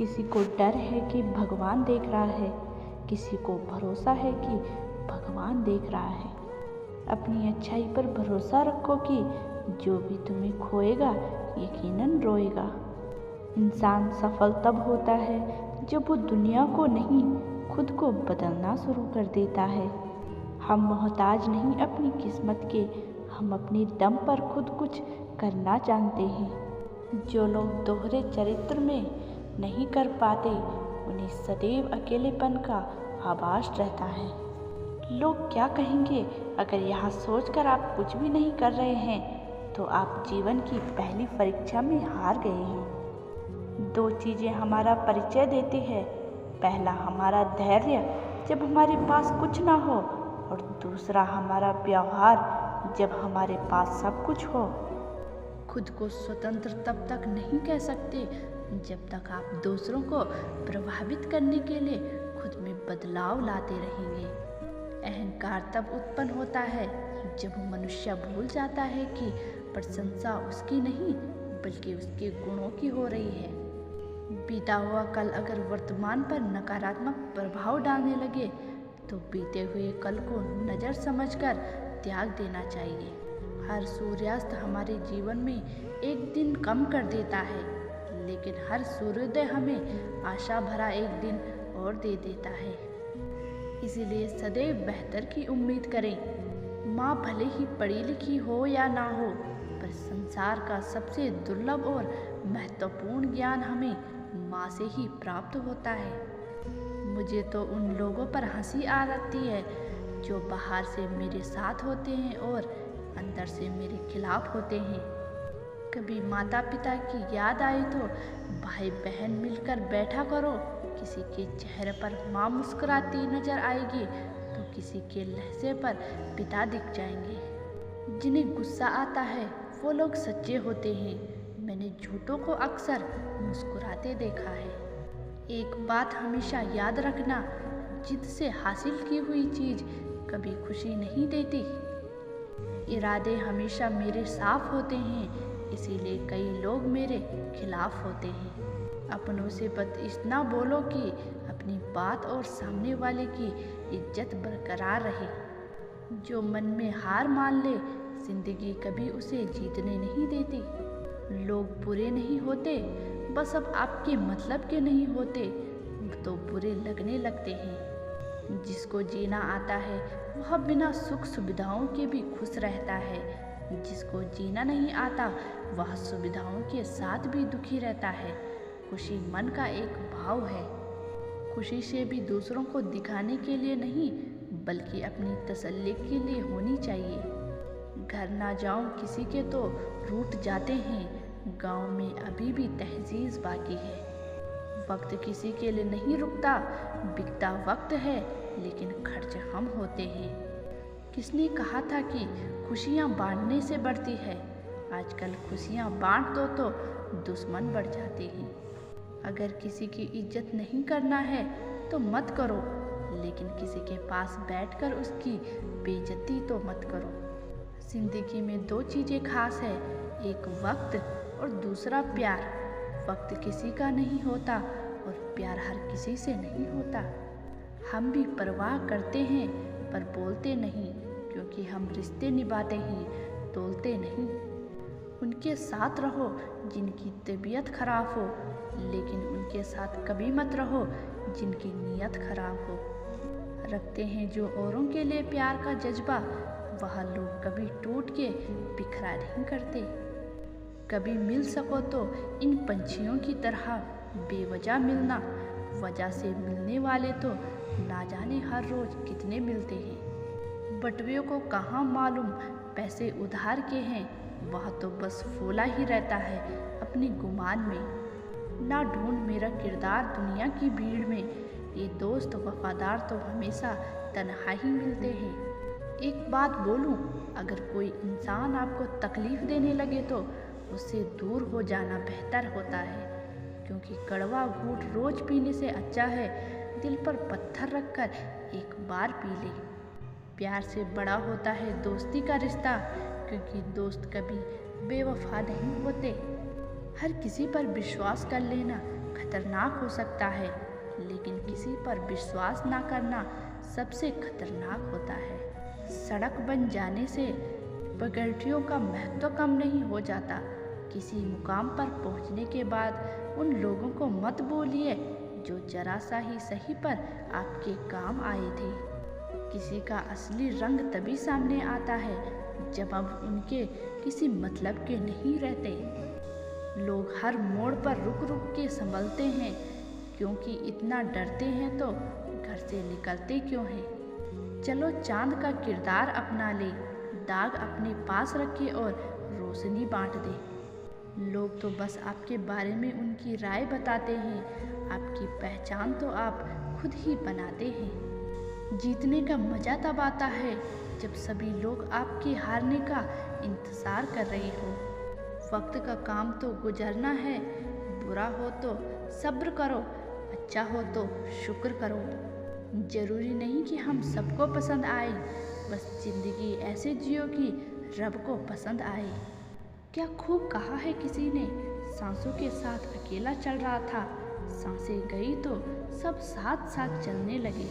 किसी को डर है कि भगवान देख रहा है, किसी को भरोसा है कि भगवान देख रहा है। अपनी अच्छाई पर भरोसा रखो कि जो भी तुम्हें खोएगा यकीनन रोएगा। इंसान सफल तब होता है जब वो दुनिया को नहीं, खुद को बदलना शुरू कर देता है। हम मोहताज नहीं अपनी किस्मत के, हम अपनी दम पर खुद कुछ करना जानते हैं। जो लोग दोहरे चरित्र में नहीं कर पाते, उन्हें सदैव अकेलेपन का आभास रहता है। लोग क्या कहेंगे, अगर यह सोचकर आप कुछ भी नहीं कर रहे हैं तो आप जीवन की पहली परीक्षा में हार गए हैं। दो चीज़ें हमारा परिचय देती है, पहला हमारा धैर्य जब हमारे पास कुछ ना हो, और दूसरा हमारा व्यवहार जब हमारे पास सब कुछ हो। खुद को स्वतंत्र तब तक नहीं कह सकते जब तक आप दूसरों को प्रभावित करने के लिए खुद में बदलाव लाते रहेंगे। अहंकार तब उत्पन्न होता है जब मनुष्य भूल जाता है कि प्रशंसा उसकी नहीं बल्कि उसके गुणों की हो रही है। बीता हुआ कल अगर वर्तमान पर नकारात्मक प्रभाव डालने लगे तो बीते हुए कल को नज़र समझकर त्याग देना चाहिए। हर सूर्यास्त हमारे जीवन में एक दिन कम कर देता है, लेकिन हर सूर्योदय हमें आशा भरा एक दिन और दे देता है। इसीलिए सदैव बेहतर की उम्मीद करें। माँ भले ही पढ़ी लिखी हो या ना हो, पर संसार का सबसे दुर्लभ और महत्वपूर्ण ज्ञान हमें माँ से ही प्राप्त होता है। मुझे तो उन लोगों पर हंसी आ जाती है जो बाहर से मेरे साथ होते हैं और अंदर से मेरे खिलाफ होते हैं। कभी माता पिता की याद आई तो भाई बहन मिलकर बैठा करो। किसी के चेहरे पर माँ मुस्कुराती नजर आएगी तो किसी के लहजे पर पिता दिख जाएंगे। जिन्हें गुस्सा आता है वो लोग सच्चे होते हैं। मैंने झूठों को अक्सर मुस्कुराते देखा है। एक बात हमेशा याद रखना, जिद से हासिल की हुई चीज़ कभी खुशी नहीं देती। इरादे हमेशा मेरे साफ होते हैं, इसीलिए कई लोग मेरे खिलाफ होते हैं। अपनों से बस इतना बोलो कि अपनी बात और सामने वाले की इज्जत बरकरार रहे। जो मन में हार मान ले, जिंदगी कभी उसे जीतने नहीं देती। लोग बुरे नहीं होते, बस अब आपके मतलब के नहीं होते तो बुरे लगने लगते हैं। जिसको जीना आता है वह बिना सुख सुविधाओं के भी खुश रहता है। जिसको जीना नहीं आता वह सुविधाओं के साथ भी दुखी रहता है। खुशी मन का एक भाव है। खुशी से भी दूसरों को दिखाने के लिए नहीं बल्कि अपनी तसल्ली के लिए होनी चाहिए। घर ना जाऊं किसी के तो रूठ जाते हैं। गांव में अभी भी तहजीब बाकी है। वक्त किसी के लिए नहीं रुकता, बिकता वक्त है लेकिन खर्च हम होते हैं। किसने कहा था कि खुशियाँ बांटने से बढ़ती है? आजकल खुशियाँ बांट दो तो दुश्मन बढ़ जाते हैं। अगर किसी की इज्जत नहीं करना है तो मत करो, लेकिन किसी के पास बैठकर उसकी बेइज्जती तो मत करो। जिंदगी में दो चीज़ें खास है, एक वक्त और दूसरा प्यार। वक्त किसी का नहीं होता और प्यार हर किसी से नहीं होता। हम भी परवाह करते हैं पर बोलते नहीं, क्योंकि हम रिश्ते निभाते हैं, तोलते नहीं। उनके साथ रहो जिनकी तबीयत खराब हो, लेकिन उनके साथ कभी मत रहो जिनकी नीयत खराब हो। रखते हैं जो औरों के लिए प्यार का जज्बा, वह लोग कभी टूट के बिखरा नहीं करते। कभी मिल सको तो इन पंछियों की तरह बेवजह मिलना। वजह से मिलने वाले तो ना जाने हर रोज कितने मिलते हैं। बटुए को कहाँ मालूम पैसे उधार के हैं, वह तो बस फूला ही रहता है अपने गुमान में। ना ढूंढ मेरा किरदार दुनिया की भीड़ में, ये दोस्त वफादार तो हमेशा तन्हा ही मिलते हैं। एक बात बोलूं, अगर कोई इंसान आपको तकलीफ देने लगे तो उससे दूर हो जाना बेहतर होता है, क्योंकि कड़वा घूंट रोज पीने से अच्छा है दिल पर पत्थर रखकर एक बार पी ले। प्यार से बड़ा होता है दोस्ती का रिश्ता, क्योंकि दोस्त कभी बेवफा नहीं होते। हर किसी पर विश्वास कर लेना खतरनाक हो सकता है, लेकिन किसी पर विश्वास ना करना सबसे खतरनाक होता है। सड़क बन जाने से पगडंडियों का महत्व कम नहीं हो जाता। किसी मुकाम पर पहुंचने के बाद उन लोगों को मत भूलिए जो जरा सा ही सही पर आपके काम आए थे। किसी का असली रंग तभी सामने आता है जब हम उनके किसी मतलब के नहीं रहते। लोग हर मोड़ पर रुक रुक के संभलते हैं, क्योंकि इतना डरते हैं तो घर से निकलते क्यों हैं। चलो चांद का किरदार अपना ले, दाग अपने पास रखे और रोशनी बांट दे। लोग तो बस आपके बारे में उनकी राय बताते हैं, आपकी पहचान तो आप खुद ही बनाते हैं। जीतने का मज़ा तब आता है जब सभी लोग आपके हारने का इंतज़ार कर रहे हो। वक्त का काम तो गुजरना है, बुरा हो तो सब्र करो, अच्छा हो तो शुक्र करो। ज़रूरी नहीं कि हम सबको पसंद आए, बस ज़िंदगी ऐसे जियो कि रब को पसंद आए। क्या खूब कहा है किसी ने, सांसों के साथ अकेला चल रहा था, सांसें गई तो सब साथ साथ चलने लगे।